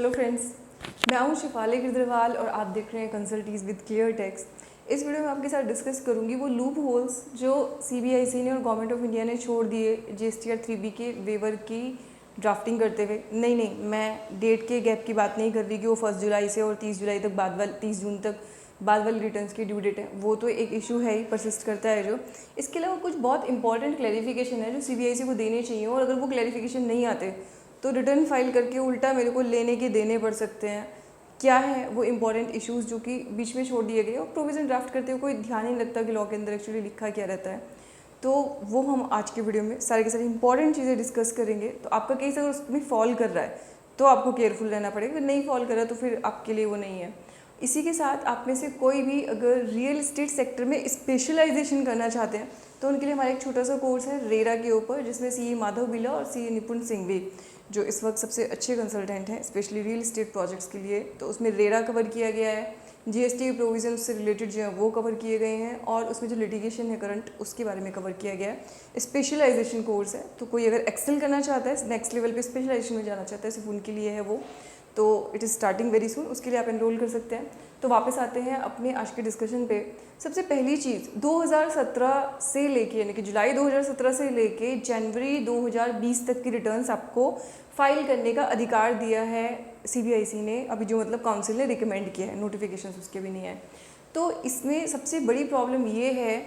Hello friends, मैं हूं शिफाली गिरदरवाल और आप देख रहे हैं कंसल्टीज विद क्लियर टेक्स्ट। इस वीडियो में आपके साथ डिस्कस करूंगी वो लूप होल्स जो सीबीआईसी ने और गवर्नमेंट ऑफ इंडिया ने छोड़ दिए जीएसटीआर 3B के वेवर की ड्राफ्टिंग करते हुए। नहीं, मैं डेट के गैप की बात नहीं कर रही कि वो 1 जुलाई से और 30 जुलाई तक बाद वाली 30 जून तक बाद वाली रिटर्न्स की ड्यू डेट है, वो तो एक इशू है ही, परसिस्ट करता है जो। इसके अलावा कुछ बहुत इंपॉर्टेंट क्लैरिफिकेशन है जो सीबीआईसी को देने चाहिए और अगर वो क्लैरिफिकेशन नहीं आते तो रिटर्न फाइल करके उल्टा मेरे को लेने के देने पड़ सकते हैं। क्या है वो इंपॉर्टेंट इश्यूज जो कि बीच में छोड़ दिए गए और प्रोविज़न ड्राफ्ट करते हुए कोई ध्यान ही नहीं लगता कि लॉ के अंदर एक्चुअली लिखा क्या रहता है। तो वो हम आज के वीडियो में सारी की सारी इंपॉर्टेंट चीज़ें डिस्कस करेंगे। तो आपका केस अगर उसमें फॉल कर रहा है तो आपको केयरफुल रहना पड़ेगा, अगर नहीं फॉल कर रहा तो फिर आपके लिए वो नहीं है। इसी के साथ आप में से कोई भी अगर रियल इस्टेट सेक्टर में स्पेशलाइजेशन करना चाहते हैं तो उनके लिए हमारा एक छोटा सा कोर्स है रेरा के ऊपर, जिसमें सीए माधव बिला और सीए निपुण सिंघवी जो इस वक्त सबसे अच्छे कंसल्टेंट हैं स्पेशली रियल इस्टेट प्रोजेक्ट्स के लिए। तो उसमें रेरा कवर किया गया है, जीएसटी प्रोविजन से रिलेटेड जो है वो कवर किए गए हैं और उसमें जो लिटिगेशन है करंट उसके बारे में कवर किया गया है। स्पेशलाइजेशन कोर्स है, तो कोई अगर एक्सेल करना चाहता है, नेक्स्ट लेवल पे स्पेशलाइजेशन में जाना चाहता है, सिर्फ उनके लिए है वो। तो it is starting very soon, उसके लिए आप एनरोल कर सकते हैं। तो वापस आते हैं अपने आज के डिस्कशन पे। सबसे पहली चीज़ 2017 से लेके यानी कि जुलाई 2017 से लेके जनवरी 2020 तक की रिटर्न्स आपको फाइल करने का अधिकार दिया है सीबीआईसी ने, अभी जो मतलब काउंसिल ने रिकमेंड किया है, नोटिफिकेशंस उसके भी नहीं है। तो इसमें सबसे बड़ी प्रॉब्लम ये है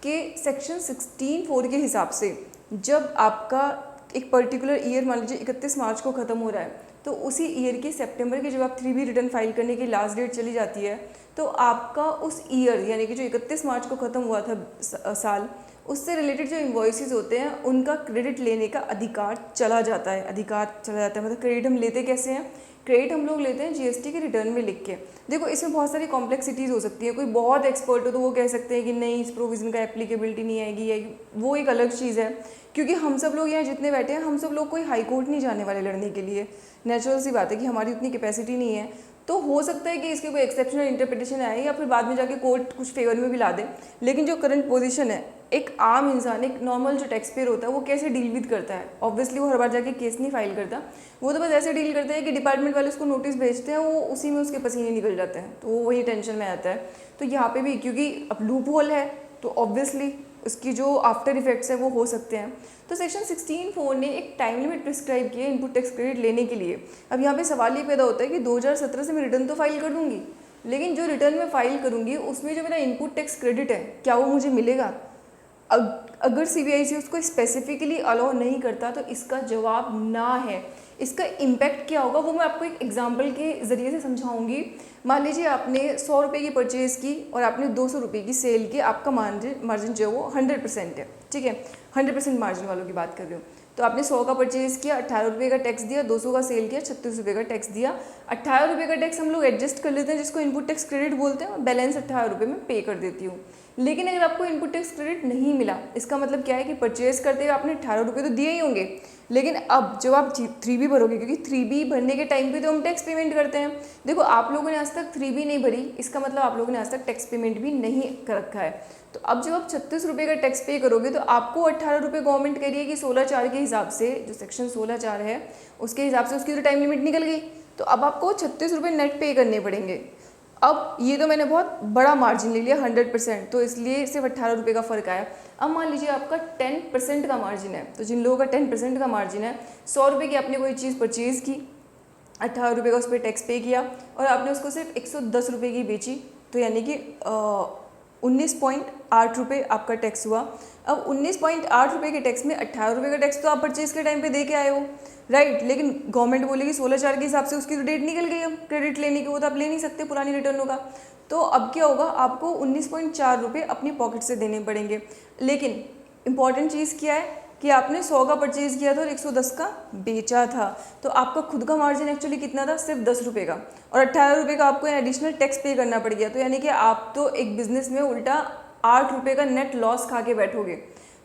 कि सेक्शन 16(4) के हिसाब से जब आपका एक पर्टिकुलर ईयर मान लीजिए 31 मार्च को ख़त्म हो रहा है तो उसी ईयर की सितंबर की जब आप 3B रिटर्न फाइल करने की लास्ट डेट चली जाती है तो आपका उस ईयर यानी कि जो 31 मार्च को ख़त्म हुआ था साल, उससे रिलेटेड जो इन्वॉइसेस होते हैं उनका क्रेडिट लेने का अधिकार चला जाता है। मतलब क्रेडिट हम लेते कैसे हैं? क्रेडिट हम लोग लेते हैं जीएसटी के रिटर्न में लिख के। देखो इसमें बहुत सारी कॉम्प्लेक्सिटीज़ हो सकती है, कोई बहुत एक्सपर्ट हो तो वो कह सकते हैं कि नहीं इस प्रोविज़न का एप्लीकेबिलिटी नहीं आएगी, वो एक अलग चीज़ है। क्योंकि हम सब लोग यहाँ जितने बैठे हैं हम सब लोग कोई हाई कोर्ट नहीं जाने वाले लड़ने के लिए, नेचुरल सी बात है कि हमारी उतनी कैपेसिटी नहीं है। तो हो सकता है कि इसके कोई एक्सेप्शनल इंटरप्रिटेशन आए या फिर बाद में जाके कोर्ट कुछ फेवर में भी ला दे। लेकिन जो करंट पोजीशन है, एक आम इंसान, एक नॉर्मल जो टैक्स पेयर होता है वो कैसे डील विद करता है? ऑब्वियसली वो हर बार जाके केस नहीं फाइल करता, वो तो बस ऐसे डील करता है कि डिपार्टमेंट वाले उसको नोटिस भेजते हैं, वो उसी में उसके पसीने निकल जाते हैं, तो वो वही टेंशन में आता है। तो यहाँ पे भी क्योंकि अब लूप होल है तो ऑब्वियसली उसकी जो आफ्टर इफेक्ट्स है वो हो सकते हैं। तो सेक्शन 16(4) ने एक टाइम लिमिट प्रिस्क्राइब की है इनपुट टैक्स क्रेडिट लेने के लिए। अब यहाँ पे सवाल ये पैदा होता है कि 2017 से मैं रिटर्न तो फाइल कर दूंगी, लेकिन जो रिटर्न में फाइल करूंगी उसमें जो मेरा इनपुट टैक्स क्रेडिट है क्या वो मुझे मिलेगा? अगर सीबीआईसी उसको स्पेसिफिकली अलाउ नहीं करता तो इसका जवाब ना है। इसका इम्पैक्ट क्या होगा वो मैं आपको एक एग्जांपल के ज़रिए से समझाऊंगी। मान लीजिए आपने 100 रुपये की परचेज़ की और आपने 200 रुपये की सेल की, आपका मार्जिन जो है वो 100% है, ठीक है, 100% मार्जिन वालों की बात कर रही हूँ। तो आपने 100 का परचेज़ किया, 18 रुपये का टैक्स दिया, 200 का सेल किया, 36 रुपये का टैक्स दिया। 18 रुपये का टैक्स हम लोग एडजस्ट कर लेते हैं जिसको इनपुट टैक्स क्रेडिट बोलते हैं, और बैलेंस 18 रुपये में पे कर देती हूँ। लेकिन अगर आपको इनपुट टैक्स क्रेडिट नहीं मिला, इसका मतलब क्या है कि परचेज करते हुए आपने 18 रुपये तो दिए ही होंगे, लेकिन अब जब आप 3B भरोगे, क्योंकि 3B भरने के टाइम पे तो हम टैक्स पेमेंट करते हैं। देखो आप लोगों ने आज तक 3B नहीं भरी, इसका मतलब आप लोगों ने आज तक टैक्स पेमेंट भी नहीं कर रखा है। तो अब जब आप 36 रुपये का टैक्स पे करोगे तो आपको 18 रुपये गवर्नमेंट कह रही है कि 16(4) के हिसाब से, जो सेक्शन 16(4) है उसके हिसाब से उसकी तो टाइम लिमिट निकल गई, तो अब आपको 36 रुपये नेट पे करने पड़ेंगे। अब ये तो मैंने बहुत बड़ा मार्जिन ले लिया 100%, तो इसलिए सिर्फ 18 रुपये का फ़र्क आया। अब मान लीजिए आपका 10% का मार्जिन है, तो जिन लोगों का 10% का मार्जिन है, 100 रुपये की आपने कोई चीज़ परचेज़ की, 18 रुपये का उस पर टैक्स पे किया और आपने उसको सिर्फ 110 रुपये की बेची, तो यानी कि 19.8 रुपये आपका टैक्स हुआ। अब 19.8 रुपये के टैक्स में 18 रुपये का टैक्स तो आप परचेज़ के टाइम पे दे के आए हो, राइट। लेकिन गवर्नमेंट बोलेगी 16(4) के हिसाब से उसकी तो डेट निकल गई, अब क्रेडिट लेने की वो तो आप ले नहीं सकते पुरानी रिटर्नों का। तो अब क्या होगा, आपको 19.4 रुपये अपनी पॉकेट से देने पड़ेंगे। लेकिन इंपॉर्टेंट चीज़ क्या है कि आपने 100 का परचेज़ किया था और 110 का बेचा था, तो आपका खुद का मार्जिन एक्चुअली कितना था? सिर्फ 10 रुपये का, और 18 रुपये का आपको एडिशनल टैक्स पे करना पड़ गया। तो यानी कि आप तो एक बिजनेस में उल्टा 8 रुपये का नेट लॉस खा के बैठोगे।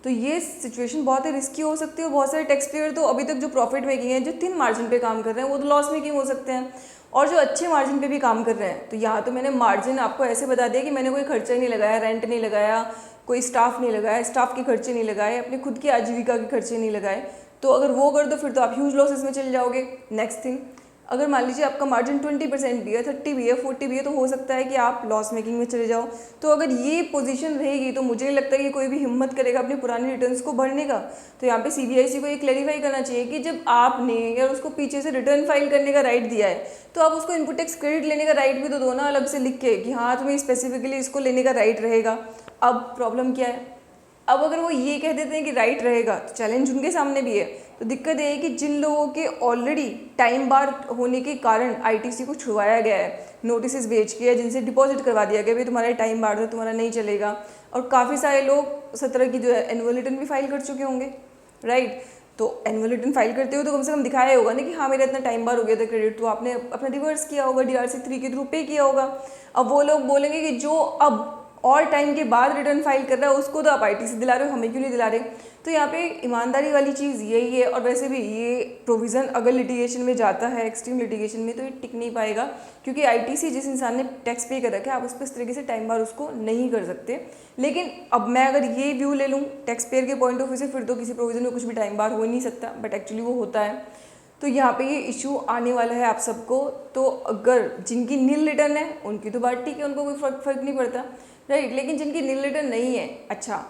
तो ये सिचुएशन बहुत ही रिस्की हो सकती है। और बहुत सारे टैक्स पेयर तो अभी तक जो प्रॉफिट मेकिंग है, जो थिन मार्जिन पे काम कर रहे हैं, वो तो लॉस मेकिंग हो सकते हैं, और जो अच्छे मार्जिन पे भी काम कर रहे हैं। तो यहाँ तो मैंने मार्जिन आपको ऐसे बता दिया कि मैंने कोई खर्चा ही नहीं लगाया, रेंट नहीं लगाया, कोई स्टाफ नहीं लगाया, स्टाफ के खर्चे नहीं लगाए, अपने खुद की आजीविका के खर्चे नहीं लगाए। तो अगर वो कर दो फिर तो आप ह्यूज लॉसेस में चले जाओगे। नेक्स्ट थिंग, अगर मान लीजिए आपका मार्जिन 20% भी है, 30 भी है, 40 भी है, तो हो सकता है कि आप लॉस मेकिंग में चले जाओ। तो अगर ये पोजीशन रहेगी तो मुझे नहीं लगता कि कोई भी हिम्मत करेगा अपने पुराने रिटर्न्स को भरने का। तो यहाँ पे सीबीआईसी को ये क्लैरिफाई करना चाहिए कि जब आपने या उसको पीछे से रिटर्न फाइल करने का राइट दिया है तो आप उसको इनपुट टैक्स क्रेडिट लेने का राइट भी तो दो ना, अलग से लिख के कि हाँ तुम्हें स्पेसिफिकली इसको लेने का राइट रहेगा। अब प्रॉब्लम क्या है, अब अगर वो ये कह देते हैं कि राइट रहेगा तो चैलेंज उनके सामने भी है। तो दिक्कत ये है कि जिन लोगों के ऑलरेडी टाइम बार होने के कारण आईटीसी को छुड़वाया गया है, नोटिस भेज के, जिनसे डिपॉजिट करवा दिया गया भाई तुम्हारा टाइम बार था, तुम्हारा नहीं चलेगा, और काफ़ी सारे लोग 17 की जो है एनुअल रिटर्न भी फाइल कर चुके होंगे, राइट। तो एनुअल रिटर्न फाइल करते हो तो कम से कम दिखाया होगा ना कि हाँ मेरा इतना टाइम बार हो गया था क्रेडिट, तो आपने अपना रिवर्स किया होगा, डीआरसी 3 के थ्रू पे किया होगा। अब वो लोग बोलेंगे कि जो अब और टाइम के बाद रिटर्न फाइल कर रहा है उसको तो आप आईटीसी दिला रहे हो, हमें क्यों नहीं दिला रहे। तो यहाँ पे ईमानदारी वाली चीज़ यही है। और वैसे भी ये प्रोविज़न अगर लिटिगेशन में जाता है, एक्सट्रीम लिटिगेशन में, तो ये टिक नहीं पाएगा, क्योंकि आईटीसी जिस इंसान ने टैक्स पे कर रखा है आप उस पर इस तरीके से टाइम बार उसको नहीं कर सकते। लेकिन अब मैं अगर ये व्यू ले लूँ टैक्स पेयर के पॉइंट ऑफ व्यू से, फिर तो किसी प्रोविज़न में कुछ भी टाइम बार हो ही नहीं सकता, बट एक्चुअली वो होता है। तो यहाँ पे ये इशू आने वाला है आप सबको। तो अगर जिनकी नील रिटर्न है उनकी तो बात ठीक है, उनको कोई फर्क नहीं पड़ता, राइट। लेकिन जिनकी नील रिटर्न नहीं है, अच्छा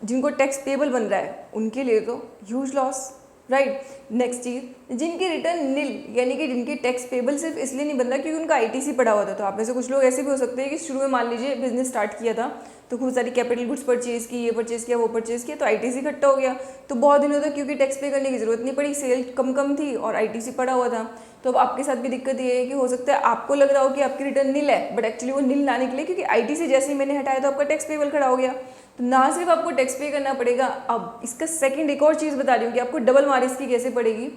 जिनको टैक्स पेबल बन रहा है, उनके लिए तो ह्यूज लॉस, राइट। नेक्स्ट चीज़, जिनकी रिटर्न नील यानी कि जिनकी टैक्स पेबल सिर्फ इसलिए नहीं बन रहा क्योंकि उनका आईटीसी पड़ा हुआ था। तो आप में से कुछ लोग ऐसे भी हो सकते हैं कि शुरू में मान लीजिए बिजनेस स्टार्ट किया था तो खूब सारी कैपिटल गुड्स परचेज की, ये परचेज किया, वो परचेज किया, तो आईटीसी इकट्ठा हो गया, तो बहुत दिनों तक क्योंकि टैक्स पे करने की जरूरत नहीं पड़ी, सेल कम थी और आईटीसी पड़ा हुआ था। तो अब आपके साथ भी दिक्कत ये है कि हो सकता है आपको लग रहा हो कि आपकी रिटर्न नील है, बट एक्चुअली वो नील ना निकले, क्योंकि आईटीसी जैसे ही मैंने हटाया तो आपका टैक्स पेबल खड़ा हो गया। तो ना सिर्फ आपको टैक्स पे करना पड़ेगा, अब इसका सेकंड एक और चीज़ बता रही हूँ कि आपको डबल मार इसकी कैसे पड़ेगी।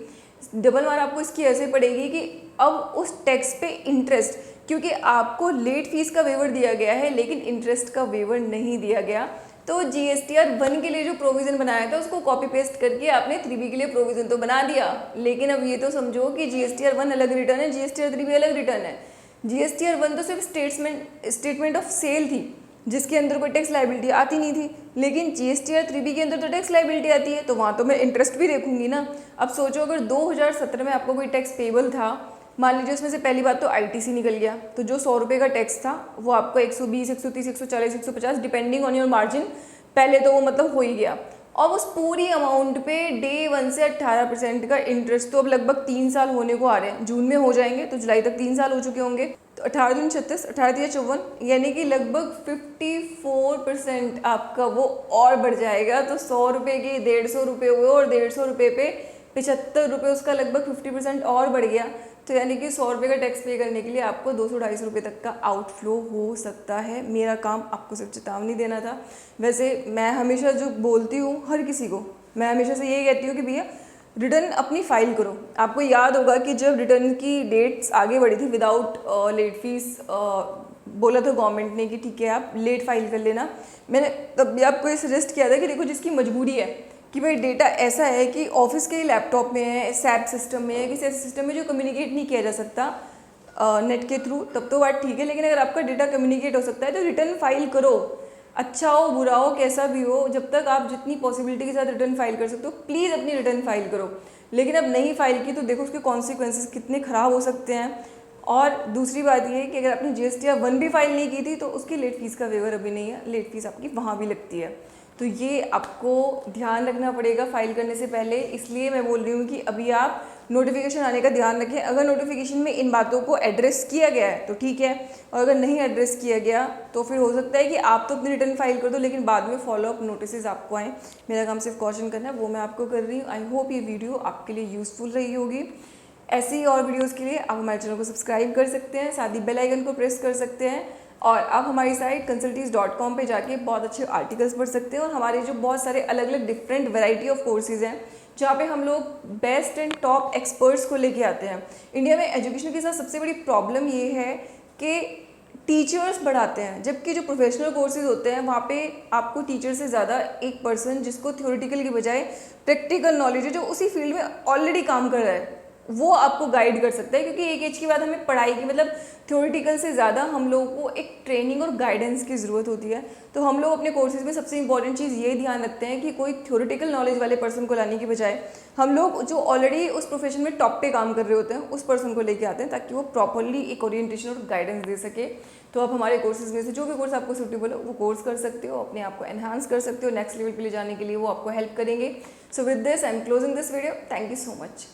डबल मार आपको इसकी ऐसे पड़ेगी कि अब उस टैक्स पे इंटरेस्ट, क्योंकि आपको लेट फीस का वेवर दिया गया है लेकिन इंटरेस्ट का वेवर नहीं दिया गया, तो जीएसटीआर 1 के लिए जो प्रोविज़न बनाया था उसको कॉपी पेस्ट करके आपने 3B के लिए प्रोविज़न तो बना दिया। लेकिन अब ये तो समझो कि जीएसटीआर 1 अलग रिटर्न है, जीएसटीआर 3 भी अलग रिटर्न है। जीएसटीआर 1 तो सिर्फ स्टेटमेंट ऑफ सेल थी जिसके अंदर कोई टैक्स लाइबिलिटी आती नहीं थी, लेकिन जीएसटीआर 3B के अंदर तो टैक्स लाइबिलिटी आती है, तो वहाँ तो मैं इंटरेस्ट भी देखूंगी ना। अब सोचो अगर 2017 में आपको कोई टैक्स पेबल था, मान लीजिए उसमें से पहली बात तो आईटीसी निकल गया, तो जो 100 रुपये का टैक्स था वो आपको 120, 130, 140, 150 डिपेंडिंग ऑन योर मार्जिन, पहले तो वो मतलब हो ही गया। और उस पूरी अमाउंट पे डे 1 से 18% का इंटरेस्ट, तो अब लगभग 3 साल होने को आ रहे हैं, जून में हो जाएंगे तो जुलाई तक 3 साल हो चुके होंगे, तो 18 दूनी 36, 18 तिया 54, यानी कि लगभग 54% आपका वो और बढ़ जाएगा। तो 100 रुपये के 150 रुपये हुए और 150 रुपये पे 75 रुपये, उसका लगभग 50% और बढ़ गया। तो यानी कि 100 रुपये का टैक्स पे करने के लिए आपको 200-250 रुपये तक का आउटफ्लो हो सकता है। मेरा काम आपको सिर्फ चेतावनी देना था। वैसे मैं हमेशा जो बोलती हूँ हर किसी को, मैं हमेशा से यही कहती हूँ कि भैया रिटर्न अपनी फाइल करो। आपको याद होगा कि जब रिटर्न की डेट्स आगे बढ़ी थी विदाउट लेट फीस, बोला था गवर्नमेंट ने कि ठीक है आप लेट फाइल कर लेना, मैंने तब भी आपको ये सजेस्ट किया था कि देखो जिसकी मजबूरी है कि भाई डेटा ऐसा है कि ऑफिस के लैपटॉप में है, सैप सिस्टम में है, किसी ऐसे सिस्टम में जो कम्युनिकेट नहीं किया जा सकता नेट के थ्रू, तब तो बात ठीक है। लेकिन अगर आपका डेटा कम्युनिकेट हो सकता है तो रिटर्न फाइल करो, अच्छा हो बुरा हो कैसा भी हो, जब तक आप जितनी पॉसिबिलिटी के साथ रिटर्न फाइल कर सकते हो प्लीज़ अपनी रिटर्न फाइल करो। लेकिन अब नहीं फाइल की तो देखो उसके कॉन्सिक्वेंसेस कितने ख़राब हो सकते हैं। और दूसरी बात ये है कि अगर आपने जीएसटीआर 1 भी फाइल नहीं की थी तो उसकी लेट फीस का वेवर अभी नहीं है, लेट फीस आपकी वहाँ भी लगती है। तो ये आपको ध्यान रखना पड़ेगा फाइल करने से पहले, इसलिए मैं बोल रही हूँ कि अभी आप नोटिफिकेशन आने का ध्यान रखें। अगर नोटिफिकेशन में इन बातों को एड्रेस किया गया है तो ठीक है, और अगर नहीं एड्रेस किया गया तो फिर हो सकता है कि आप तो अपनी रिटर्न फाइल कर दो लेकिन बाद में फॉलोअप नोटिस आपको आएँ। मेरा काम सिर्फ कॉशन करना है, वो मैं आपको कर रही हूँ। आई होप ये वीडियो आपके लिए यूज़फुल रही होगी। ऐसी ही और वीडियोज़ के लिए आप हमारे चैनल को सब्सक्राइब कर सकते हैं, साथ ही बेल आइकन को प्रेस कर सकते हैं, और आप हमारी साइट consultees.com पे जाके बहुत अच्छे आर्टिकल्स पढ़ सकते हैं। और हमारे जो बहुत सारे अलग अलग डिफरेंट वैरायटी ऑफ कोर्सेज हैं जहाँ पे हम लोग बेस्ट एंड टॉप एक्सपर्ट्स को लेके आते हैं। इंडिया में एजुकेशन के साथ सबसे बड़ी प्रॉब्लम ये है कि टीचर्स बढ़ाते हैं, जबकि जो प्रोफेशनल कोर्सेज होते हैं वहाँ पे आपको टीचर से ज़्यादा एक पर्सन जिसको थ्योरेटिकल की बजाय प्रैक्टिकल नॉलेज है, जो उसी फील्ड में ऑलरेडी काम कर रहा है, वो आपको गाइड कर सकता है, क्योंकि एक एज के बाद हमें पढ़ाई की मतलब थ्योरेटिकल से ज़्यादा हम लोगों को एक ट्रेनिंग और गाइडेंस की ज़रूरत होती है। तो हम लोग अपने कोर्सेज में सबसे इंपॉर्टेंट चीज़ ये ध्यान रखते हैं कि कोई थ्योरेटिकल नॉलेज वाले पर्सन को लाने की बजाय हम लोग जो ऑलरेडी उस प्रोफेशन में टॉप पे काम कर रहे होते हैं उस पर्सन को लेके आते हैं, ताकि वो प्रॉपरली एक ओरिएंटेशन और गाइडेंस दे सके। तो आप हमारे कोर्सेज में से जो भी कोर्स आपको सूटेबल हो वो कोर्स कर सकते हो, अपने आप को एनहांस कर सकते हो, नेक्स्ट लेवल पे ले जाने के लिए वो आपको हेल्प करेंगे। So with this I am closing this video. Thank you so much.